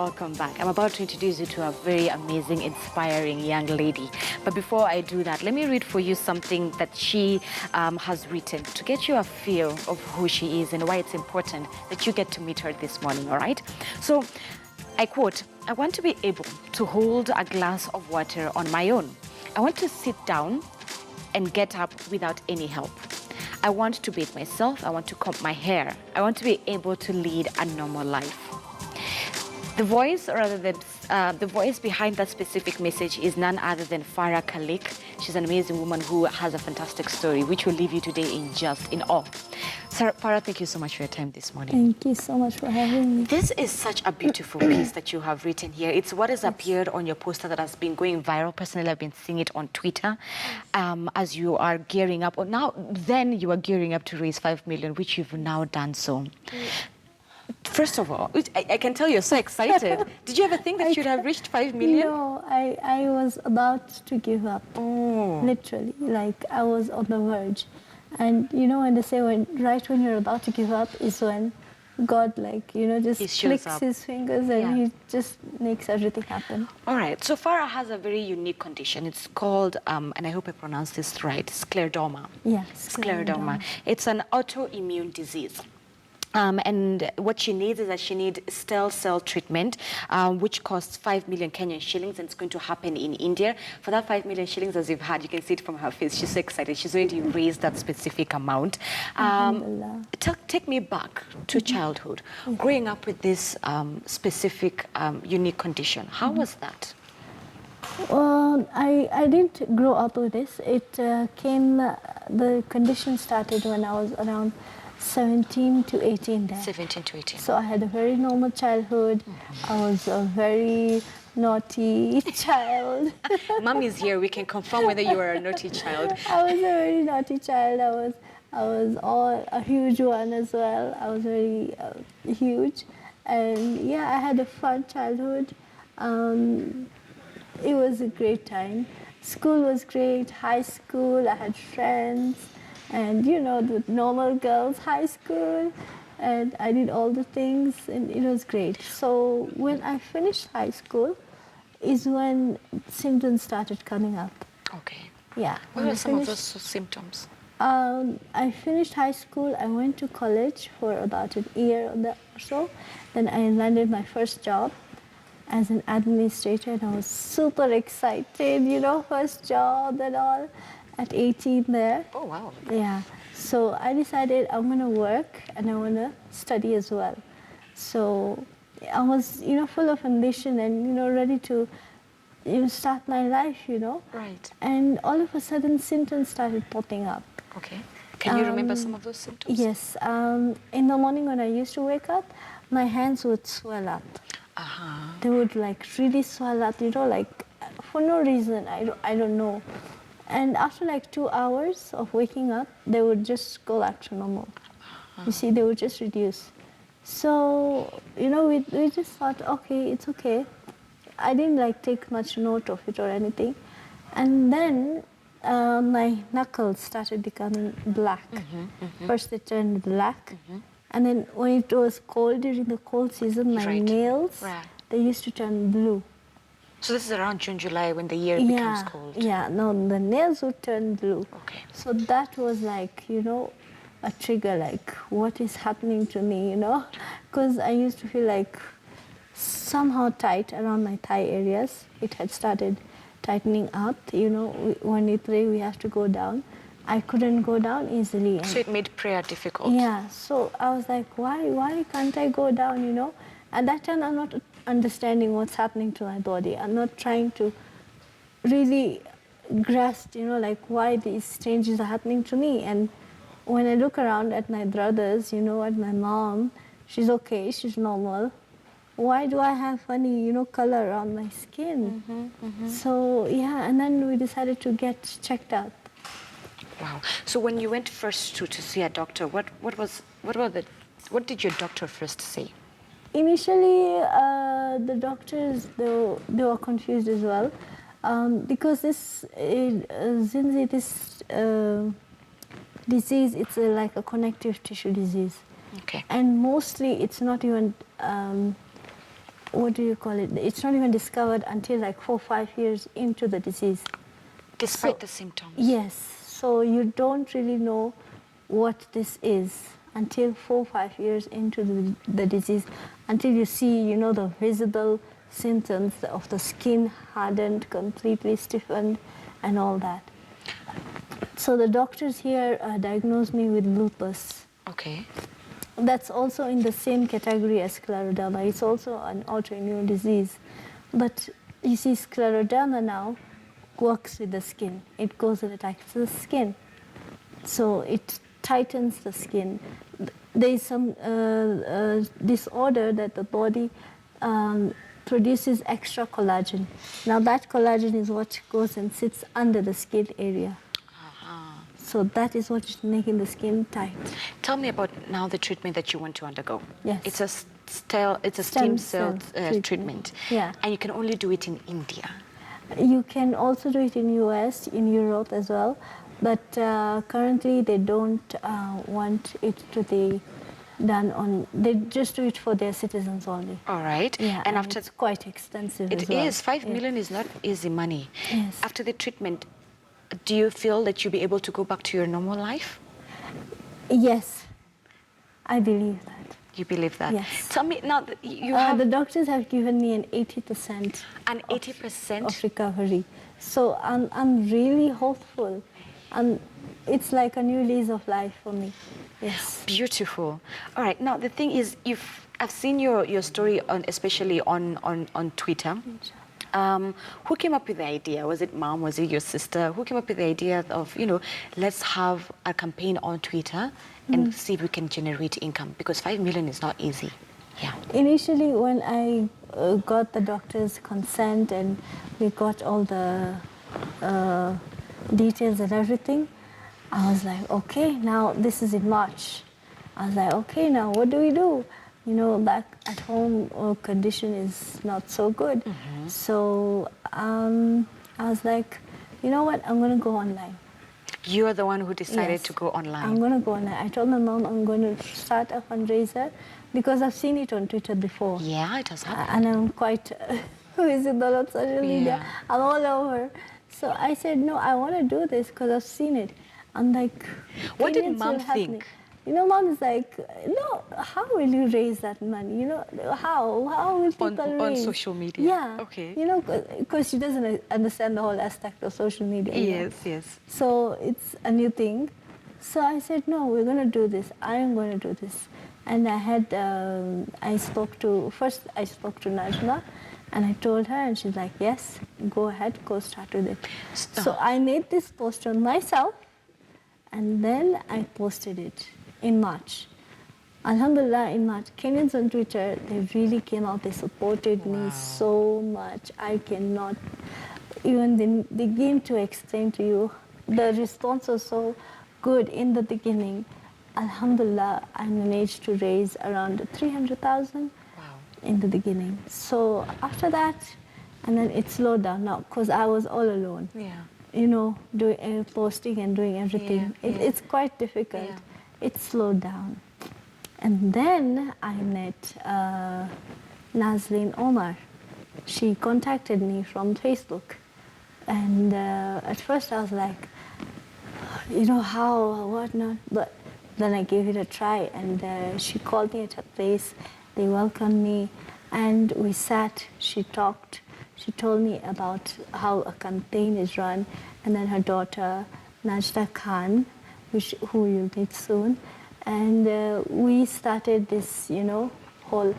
welcome back. I'm about to introduce you to a very amazing, inspiring young lady. But before I do that, let me read for you something that she has written to get you a feel of who she is and why it's important that you get to meet her this morning, all right? So, I quote, "I want to be able to hold a glass of water on my own. I want to sit down and get up without any help. I want to bathe myself. I want to comb my hair. I want to be able to lead a normal life." The voice, or rather the voice behind that specific message is none other than Farah Khalik. She's an amazing woman who has a fantastic story, which will leave you today in awe. Farah, thank you so much for your time this morning. Thank you so much for having me. This is such a beautiful piece that you have written here. It's what has appeared on your poster that has been going viral. Personally, I've been seeing it on Twitter as you are gearing up. Then you are gearing up to raise 5 million, which you've now done so. First of all, I can tell you're so excited. Did you ever think that you'd have reached 5 million? No, I was about to give up. Oh. Literally, like I was on the verge. And you know when they say right when you're about to give up is when God just clicks his fingers and he just makes everything happen. All right, so Farah has a very unique condition. It's called, and I hope I pronounce this right, Scleroderma. Yeah, Scleroderma. It's an autoimmune disease. And what she needs is that she needs stem cell treatment, which costs 5 million Kenyan shillings, and it's going to happen in India. For that 5 million shillings, as you've heard, you can see it from her face. She's so excited. She's going to raise that specific amount. Take me back to childhood, growing up with this specific unique condition. How was that? Well, I didn't grow up with this. The condition started when I was around 17 to 18 there. 17 to 18. So I had a very normal childhood. I was a very naughty child. Mommy's here. We can confirm whether you are a naughty child. I was a very naughty child. I was a huge one as well. I was very huge. And yeah, I had a fun childhood. It was a great time. School was great. High school, I had friends. And the normal girls' high school, and I did all the things, and it was great. So when I finished high school is when symptoms started coming up. Okay. Yeah. What were some of those symptoms? I finished high school. I went to college for about a year or so. Then I landed my first job as an administrator, and I was super excited, first job and all. At 18 there. Oh, wow. Yeah. So I decided I'm going to work and I want to study as well. So I was, full of ambition and, ready to start my life, Right. And all of a sudden symptoms started popping up. Okay. Can you remember some of those symptoms? Yes. In the morning when I used to wake up, my hands would swell up. Uh-huh. They would really swell up, for no reason. I don't know. And after 2 hours of waking up, they would just go back to normal. You see, they would just reduce. So, we just thought, okay, it's okay. I didn't take much note of it or anything. And then my knuckles started becoming black. First they turned black. And then when it was cold, during the cold season, my nails, they used to turn blue. So this is around June, July, when the year becomes cold. Yeah, no, the nails would turn blue. Okay. So that was a trigger, what is happening to me, Because I used to feel somehow tight around my thigh areas. It had started tightening up, when we pray, we have to go down. I couldn't go down easily. So it made prayer difficult. Yeah, so I was like, why can't I go down, At that time, I'm not understanding what's happening to my body. I'm not trying to really grasp, why these changes are happening to me. And when I look around at my brothers, at my mom, she's okay, she's normal. Why do I have funny, color on my skin? So, yeah, and then we decided to get checked out. Wow. So when you went first to see a doctor, what did your doctor first say? Initially, the doctors, they were confused as well, because this disease, it's like a connective tissue disease. Okay. And mostly it's not even what do you call it? It's not even discovered until like 4 or 5 years into the disease. Despite the symptoms? Yes. So you don't really know what this is until 4 or 5 years into the disease, until you see, you know, the visible symptoms of the skin hardened, completely stiffened, and all that. So the doctors here diagnosed me with lupus. Okay. That's also in the same category as scleroderma. It's also an autoimmune disease. But you see, scleroderma now works with the skin. It goes and attacks the skin. So it tightens the skin. There is some disorder that the body produces extra collagen. Now that collagen is what goes and sits under the skin area. So that is what is making the skin tight. Tell me about now the treatment that you want to undergo. Yes. It's a stem cell treatment. Yeah. And you can only do it in India. You can also do it in US, in Europe as well, but currently they don't want it to be done on, they just do it for their citizens only. All right. Yeah, and after it's quite expensive it as well. is. 5 million is not easy money. Yes. After the treatment, do you feel that you'll be able to go back to your normal life? Yes, I believe that. You believe that? Yes. Tell me now, you have the doctors have given me an 80%. an 80% of recovery. So I'm really hopeful. It's like a new lease of life for me. Yes. Beautiful. All right. Now the thing is, I've seen your story especially on Twitter. Who came up with the idea? Was it mom? Was it your sister? Who came up with the idea of, you know, let's have a campaign on Twitter and see if we can generate income? Because 5 million is not easy. Yeah. Initially, when I got the doctor's consent and we got all the details and everything, I was like, okay, now this is in March. I was like, okay, now what do we do? You know, back at home, condition is not so good. So I was like, you know what, I'm going to go online. You're the one who decided Yes, to go online. I'm going to go online. I told my mom I'm going to start a fundraiser because I've seen it on Twitter before. Yeah, it has happened. And I'm quite visible on social media. Yeah. I'm all over. So I said, no, I want to do this because I've seen it. I'm like, What did Kenyans mom will help me. think? You know, mom is like, no, how will you raise that money? You know, how will people raise? On social media? Yeah. Okay. You know, because she doesn't understand the whole aspect of social media. you know. Yes, yes. So it's a new thing. So I said, no, we're going to do this. I am going to do this. And I had, first I spoke to Najma and I told her and she's like, yes, go ahead, go start with it. So I made this post on myself and then I posted it in March. Alhamdulillah, in March, Kenyans on Twitter, they really came out, they supported me so much. I cannot even begin to explain to you. The response was so good in the beginning. Alhamdulillah, I managed to raise around 300,000 in the beginning. So after that, and then it slowed down now because I was all alone. Yeah. You know, doing posting and doing everything. It's quite difficult. Yeah. It slowed down. And then I met Naslin Omar. She contacted me from Facebook. And at first I was like, you know, how, what not? But then I gave it a try and she called me at her place. They welcomed me and we sat, she talked. She told me about how a campaign is run, and then her daughter, Najda Khan, who you'll meet soon. And we started this, you know, whole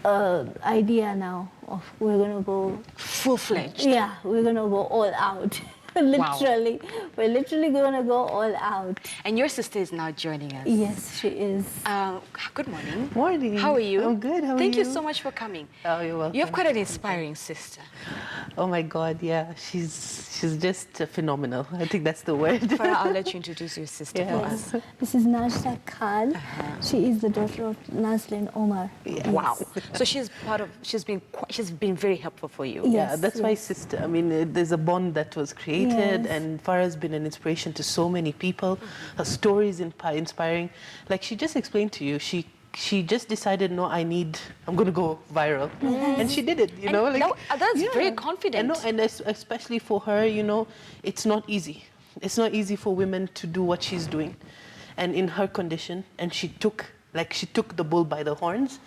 idea now of we're going to go... Full-fledged? Yeah, we're going to go all out. Literally. Wow. We're literally going to go all out. And your sister is now joining us. Yes, she is. Good morning. Morning. How are you? I'm good. How are you? Thank you so much for coming. Oh, you're welcome. You have quite an inspiring sister. Oh my God, yeah. She's just phenomenal. I think that's the word. Farah, I'll let you introduce your sister for us. This is Najda Khan. She is the daughter of Naslin Omar. Yes. Wow. So she's been very helpful for you. Yes, Yeah, that's my sister. I mean, there's a bond that was created, and Farah's been an inspiration to so many people. Her story is inspiring. Like she just explained to you, she she just decided, no, I'm going to go viral. And she did it, you know. Like, that's very confident. And especially for her, you know, it's not easy. It's not easy for women to do what she's doing. And in her condition, and she took the bull by the horns.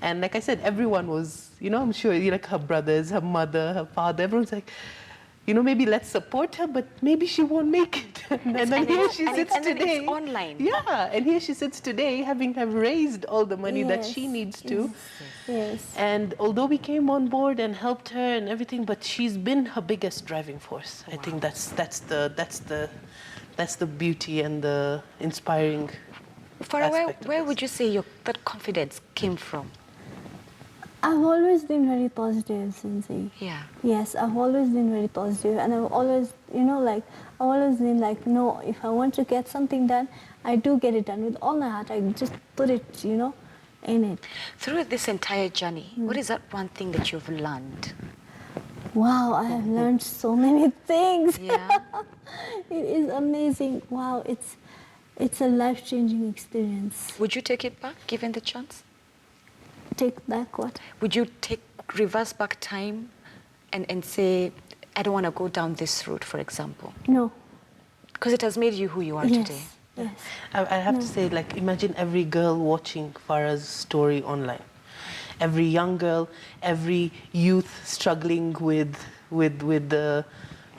And like I said, everyone was, you know, I'm sure, like her brothers, her mother, her father, everyone's like, you know, maybe let's support her, but maybe she won't make it. And then here she sits today. It's online. Yeah, and here she sits today, having have raised all the money that she needs to. Yes. And although we came on board and helped her and everything, but she's been her biggest driving force. I think that's the beauty and the inspiring. Farah, where would you say that confidence came from? I've always been very positive, Cincy. Yeah. Yes, I've always been very positive, and I've always, you know, like, I've always been like, no, if I want to get something done, I do get it done with all my heart. I just put it, you know, in it. Through this entire journey, what is that one thing that you've learned? Wow, I have learned so many things. Yeah. It is amazing. Wow, it's a life-changing experience. Would you take it back, given the chance? Take back what? Would you reverse back time and say, I don't want to go down this route, for example? No. Because it has made you who you are today. Yes. I have to say, like, imagine every girl watching Farah's story online. Every young girl, every youth struggling with the,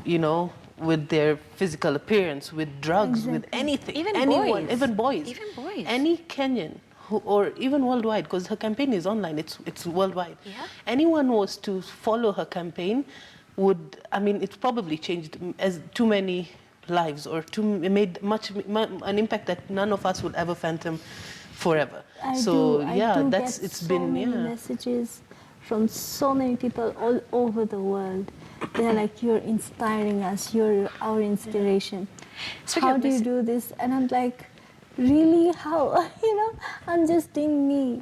you know, with their physical appearance, with drugs, with anything. Even boys. Any Kenyan, or even worldwide, because her campaign is online, it's worldwide. Yeah. Anyone was to follow her campaign it's probably changed as too many lives, or made an impact that none of us would ever fathom forever. I do get so many been messages from so many people all over the world. They're like, you're inspiring us, you're our inspiration. How do you do this? And I'm like, really? How? You know, I'm just doing me.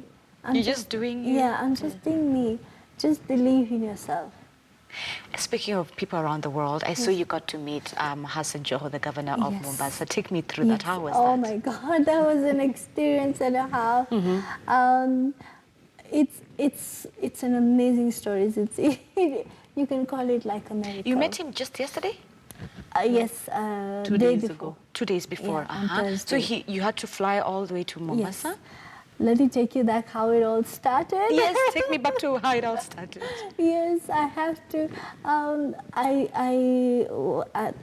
You're just doing you? Yeah, I'm just doing me. Just believe in yourself. Speaking of people around the world, I saw you got to meet Hassan Joho, the governor of Mombasa. Take me through that. How was that? Oh my God, that was an experience and a half. It's an amazing story. You can call it like a miracle. You met him just yesterday? Yes, 2 days ago. 2 days before. Yeah, on Thursday. So you had to fly all the way to Mombasa? Yes. Let me take you back how it all started. Yes, take me back to how it all started. Yes, I have to.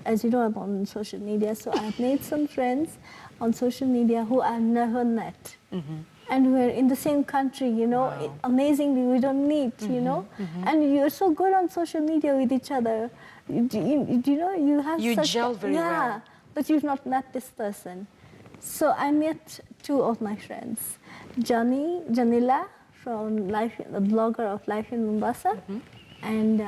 As you know, I'm on social media, so I've made some friends on social media who I've never met. And we're in the same country, you know. Wow. Amazingly, we don't meet, you know. And you're so good on social media with each other. You know, you have You gel very well. But you've not met this person. So I met two of my friends. Janila from the blogger of Life in Mombasa, and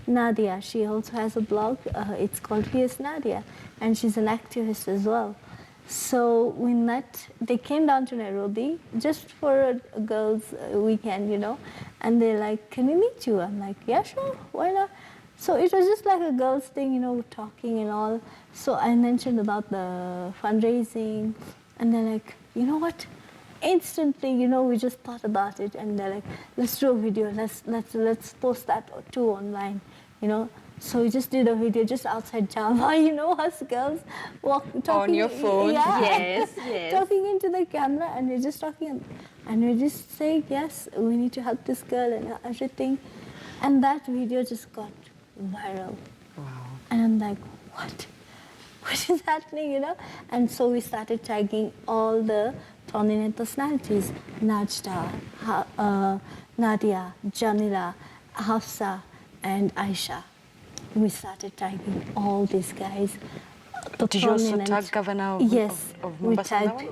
Nadia. She also has a blog. It's called Here's Nadia, and she's an activist as well. So we met. They came down to Nairobi just for a girls' weekend, you know, and they're like, "Can we meet you?" I'm like, "Yeah, sure. Why not?" So it was just like a girls' thing, you know, talking and all. So I mentioned about the fundraising, and they're like, "You know what?" Instantly, you know, we just thought about it, and they're like, "Let's do a video. Let's post that too online," you know. So we just did a video just outside Java, you know, us girls talking on your phone. Yeah, Yes. talking into the camera, and we're just talking, and we're just saying, "Yes, we need to help this girl and everything," and that video just got viral. Wow. And I'm like, what is happening, you know? And so we started tagging all the prominent personalities: Najda, Nadia, Jamila, Hafsa, and Aisha. We started tagging all these guys. Did you also tag Governor of Mombasa? We tagged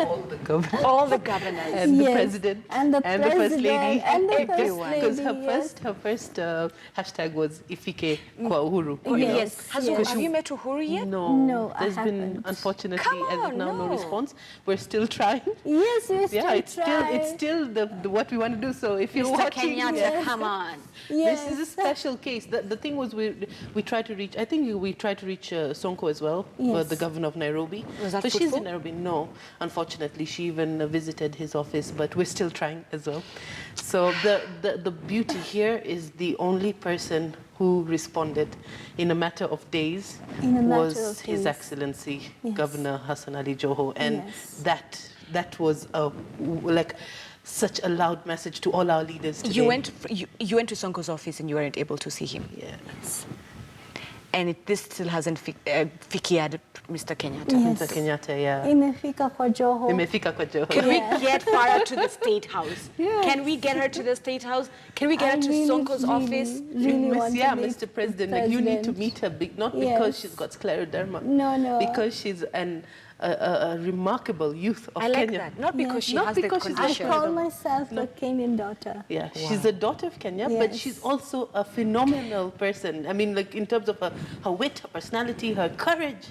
all the governors. All the governors. And the president. And the First lady. And the Everyone. First Because lady, her first hashtag was Ifike kwa Uhuru. you know? Yes. Have you met Uhuru yet? No, I There's been, haven't. unfortunately, Come as of on, now, no no. response. We're still trying. Yes, we're still It's trying. still the what we want to do. So if you're Mr. watching, Kenyatta, come on. Yes. this is a special case. The thing was, we tried to reach. I think we tried to reach Sonko Sonko as well, Yes. the governor of Nairobi. Was that so she's fruitful? in Nairobi. No, unfortunately, she even visited his office, but we're still trying as well. So the beauty here is the only person who responded in a matter of days In a matter was of His days. Excellency Yes. Governor Hassan Ali Joho, and Yes. that was like such a loud message to all our leaders today. You went to Sonko's office and you weren't able to see him. Yes. And this still hasn't fikiad Mr. Kenyatta. Yes. Mr. Kenyatta, yeah. Imefika kwa Joho. Imefika kwa Joho. Can Yeah. we get Farah to the State House? Yes. Can we get her to the State House? Can we get her to Sonko's office? Really want to Yeah, meet Mr. President, like, you need to President. meet her, not because Yes. she's got scleroderma. No. Because she's a remarkable youth of I like Kenya. that. Not because she Not has because the she's I condition. call myself the Kenyan daughter. Yeah, she's a daughter of Kenya, but Yes. she's also a phenomenal person. I mean, like, in terms of her wit, her personality, her courage,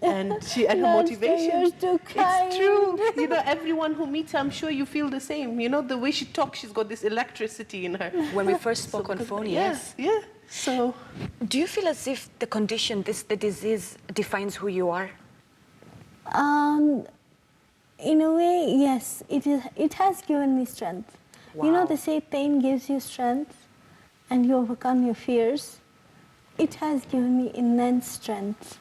and her Lord, motivation. you're too kind. It's true. You know, everyone who meets her, I'm sure you feel the same. You know, the way she talks, she's got this electricity in her. When we first spoke on phone, yes. Yeah. So, Do you feel as if the condition, the disease, defines who you are? In a way, yes. It has given me strength. You know, Wow. they say pain gives you strength and you overcome your fears. It has given me immense strength.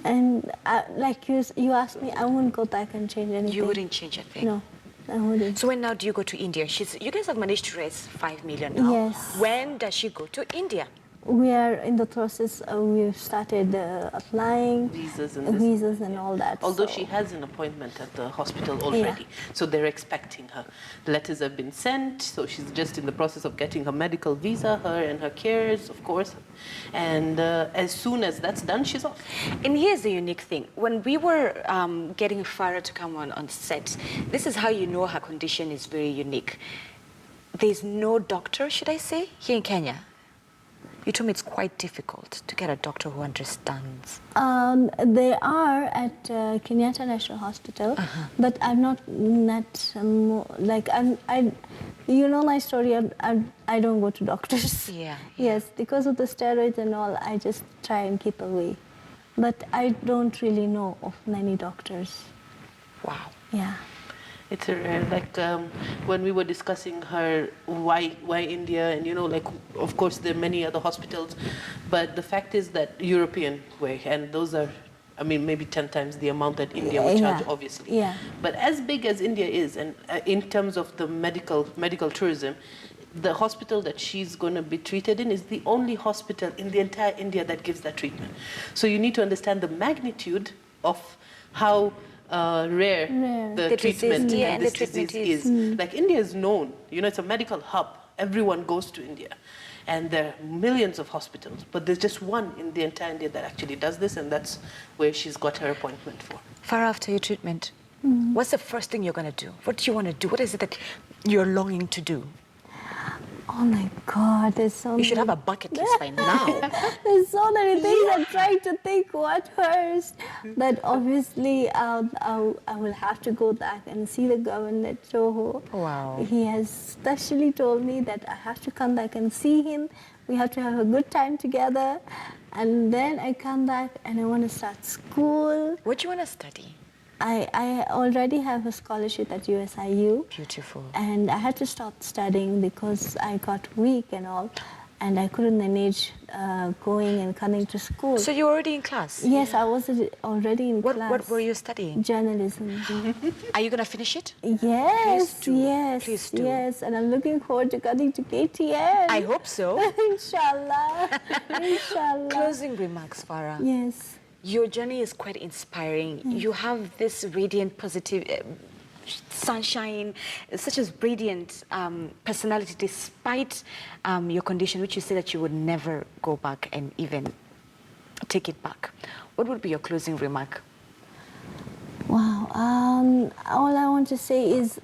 And like you asked me, I wouldn't go back and change anything. You wouldn't change a thing. No, I wouldn't. So when now do you go to India? You guys have managed to raise 5 million now. Yes. When does she go to India? We are in the process. We've started applying visas and this. visas and all that. Although so- she has an appointment at the hospital already, so they're expecting her. Letters have been sent, so she's just in the process of getting her medical visa, her and her carers, of course. And as soon as that's done, she's off. And here's the unique thing. When we were getting Farah to come on set, this is how you know her condition is very unique. There's no doctor, should I say, here in Kenya. You told me it's quite difficult to get a doctor who understands. They are at Kenyatta National Hospital, but I'm not that you know my story. I don't go to doctors. Yeah. Yes, because of the steroids and all, I just try and keep away. But I don't really know of many doctors. Wow. Yeah. It's like when we were discussing her why India, and you know, like, of course there are many other hospitals, but the fact is that European way, and those are, I mean, maybe 10 times the amount that India would charge, Yeah. obviously. Yeah. But as big as India is, and in terms of the medical tourism, the hospital that she's going to be treated in is the only hospital in the entire India that gives that treatment. So you need to understand the magnitude of how rare the The treatment disease, yeah, and and this the treatment disease is. Like, India is known, you know, it's a medical hub. Everyone goes to India. And there are millions of hospitals, but there's just one in the entire India that actually does this, and that's where she's got her appointment for. Farah, after your treatment, what's the first thing you're going to do? What do you want to do? What is it that you're longing to do? Oh my God, there's so You should have many. a bucket list by now. There's so many things. I'm trying to think what first. But obviously, I will have to go back and see the governor at Joho. Wow. He has specially told me that I have to come back and see him. We have to have a good time together. And then I come back and I want to start school. What do you want to study? I already have a scholarship at USIU. Beautiful. And I had to stop studying because I got weak and all, and I couldn't manage going and coming to school. So you're already in class? Yes, I was already in class. What were you studying? Journalism. Are you going to finish it? Yes, Please do. yes, Please do. yes, and I'm looking forward to coming to KTN. I hope so. Inshallah, inshallah. Closing remarks, Farah. Yes. Your journey is quite inspiring. You have this radiant, positive sunshine, such a radiant personality despite your condition, which you say that you would never go back and even take it back. What would be your closing remark? Wow. All I want to say is,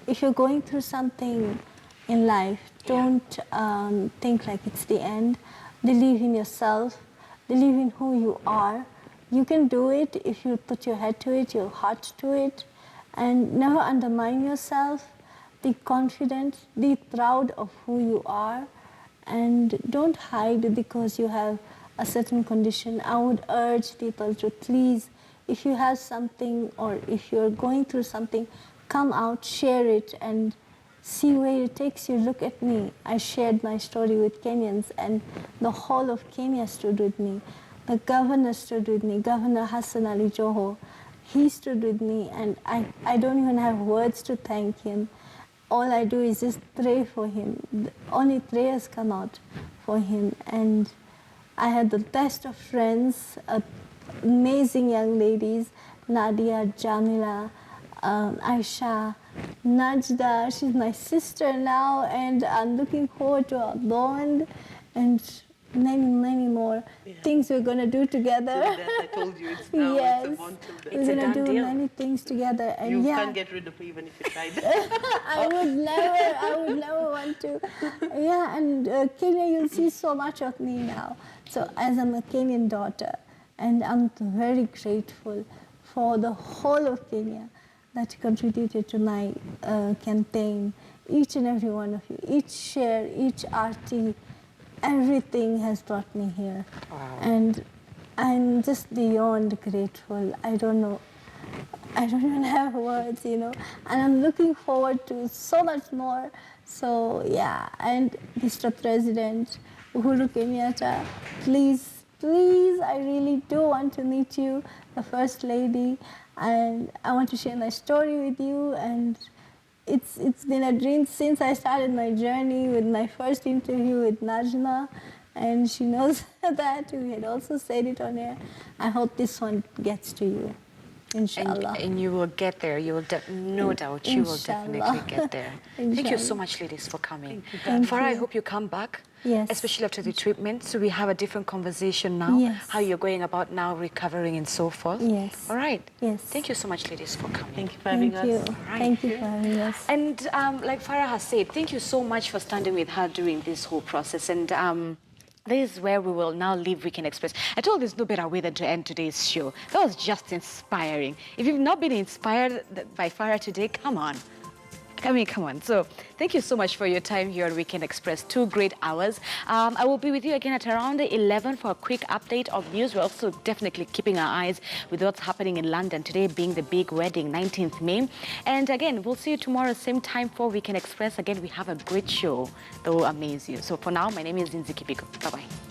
if you're going through something in life, don't think like it's the end. Believe in yourself. Believe in who you are. You can do it if you put your head to it, your heart to it, and never undermine yourself. Be confident. Be proud of who you are, and don't hide because you have a certain condition, I would urge people to please, if you have something or if you're going through something, come out, share it, and see where it takes you. Look at me. I shared my story with Kenyans, and the whole of Kenya stood with me. The governor stood with me, Governor Hassan Ali Joho. He stood with me, and I don't even have words to thank him. All I do is just pray for him. Only prayers come out for him. And I had the best of friends, amazing young ladies, Nadia, Jamila, Aisha, Najda. She's my sister now, and I'm looking forward to our bond and many, many more things we're going to do together. That I told you, it's now, Yes, it's a bond till death. we're going to do deal. many things together. And You yeah, can't get rid of me even if you tried. I would never want to. Yeah, and Kenya, you'll see so much of me now. So as I'm a Kenyan daughter, and I'm very grateful for the whole of Kenya that contributed to my campaign. Each and every one of you, each share, each RT, everything has brought me here. Wow. And I'm just beyond grateful. I don't know. I don't even have words, you know. And I'm looking forward to so much more. So, yeah, and Mr. President, Uhuru Kenyatta, please, please, I really do want to meet you, the First Lady, and I want to share my story with you. And it's been a dream since I started my journey with my first interview with Najma, and she knows that. We had also said it on air. I hope this one gets to you, inshallah. And you will get there. You will, no doubt, you will definitely get there. Thank you so much, ladies, for coming. Farah, I hope you come back. Yes. Especially after the treatment, so we have a different conversation now. Yes. How you're going about now recovering and so forth. Yes. All right. Yes. Thank you so much, ladies, for coming. Thank you for having Thank you. us. Right. Thank you for having us. And like Farah has said, thank you so much for standing with her during this whole process. And this is where we will now leave Weekend Express. I told there's no better way than to end today's show. That was just inspiring. If you've not been inspired by Farah today, come on. I mean, come on. So thank you so much for your time here on Weekend Express. 2 great hours. I will be with you again at around 11 for a quick update of news. We're also definitely keeping our eyes with what's happening in London. Today being the big wedding, 19th May. And again, we'll see you tomorrow, same time for Weekend Express. Again, we have a great show that will amaze you. So for now, my name is Zinzi Kipiko. Bye-bye.